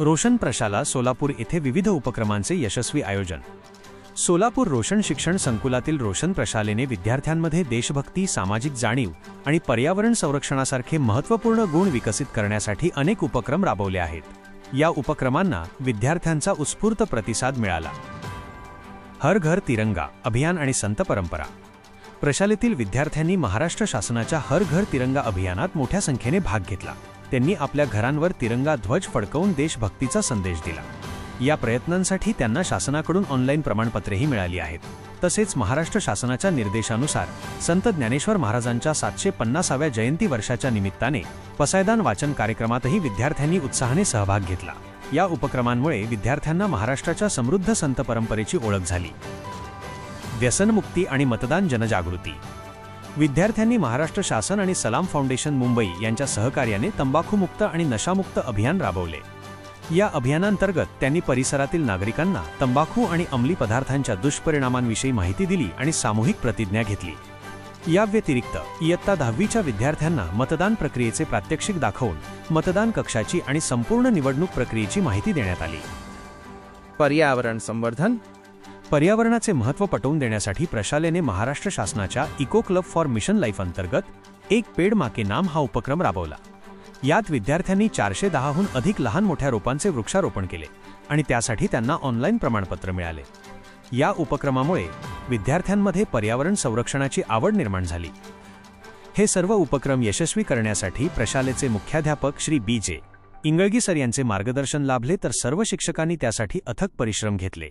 रोशन प्रशाला सोलापूर येथे विविध उपक्रमांचे यशस्वी आयोजन। सोलापूर रोशन शिक्षण संकुलातील रोशन प्रशालेने विद्यार्थ्यांमध्ये देशभक्ती, सामाजिक जाणीव आणि पर्यावरण संरक्षणासारखे महत्त्वपूर्ण गुण विकसित करण्यासाठी अनेक उपक्रम राबवले आहेत। या उपक्रमांना विद्यार्थ्यांचा उत्स्फूर्त प्रतिसाद मिळाला। हर घर तिरंगा अभियान आणि संत परंपरा। प्रशालेतील विद्यार्थ्यांनी महाराष्ट्र शासनाच्या हर घर तिरंगा अभियानात मोठ्या संख्येने भाग घेतला। त्यांनी आपल्या घरांवर तिरंगा ध्वज फडकवून देशभक्तीचा संदेश दिला। या प्रयत्नांसाठी त्यांना शासनाकडून ऑनलाईन प्रमाणपत्रेही मिळाली आहेत। तसेच महाराष्ट्र शासनाच्या निर्देशानुसार संत ज्ञानेश्वर महाराजांच्या 750व्या जयंती वर्षाच्या निमित्ताने पसायदान वाचन कार्यक्रमातही विद्यार्थ्यांनी उत्साहाने सहभाग घेतला। या उपक्रमांमुळे विद्यार्थ्यांना महाराष्ट्राच्या समृद्ध संत परंपरेची ओळख झाली। व्यसनमुक्ती आणि मतदान जनजागृती। विद्यार्थ्यांनी महाराष्ट्र शासन आणि सलाम फाउंडेशन मुंबई यांच्या सहकार्याने तंबाखूमुक्त आणि नशामुक्त अभियान राबवले। या अभियानांतर्गत त्यांनी परिसरातील नागरिकांना तंबाखू आणि अंमली पदार्थांच्या दुष्परिणामांविषयी माहिती दिली आणि सामूहिक प्रतिज्ञा घेतली। या व्यतिरिक्त इयत्ता 10वीच्या विद्यार्थ्यांना मतदान प्रक्रियेचे प्रात्यक्षिक दाखवून मतदान कक्षाची आणि संपूर्ण निवडणूक प्रक्रियेची माहिती देण्यात आली। पर्यावरण संवर्धन। पर्यावरणाचे महत्त्व पटवून देण्यासाठी प्रशालेने महाराष्ट्र शासनाच्या eco club for mission life अंतर्गत एक पेड़ माँ के नाम हा उपक्रम राबवला। यात विद्यार्थ्यांनी 410हून अधिक लहान मोठ्या रोपांचे वृक्षारोपण केले आणि त्यासाठी त्यांना ऑनलाईन प्रमाणपत्र मिळाले। या उपक्रमामुळे विद्यार्थ्यांमध्ये पर्यावरण संरक्षणाची आवड निर्माण झाली। हे सर्व उपक्रम यशस्वी करण्यासाठी प्रशालेचे मुख्याध्यापक श्री बी.जे. इंगळगी सर यांचे मार्गदर्शन लाभले, तर सर्व शिक्षकांनी त्यासाठी अथक परिश्रम घेतले।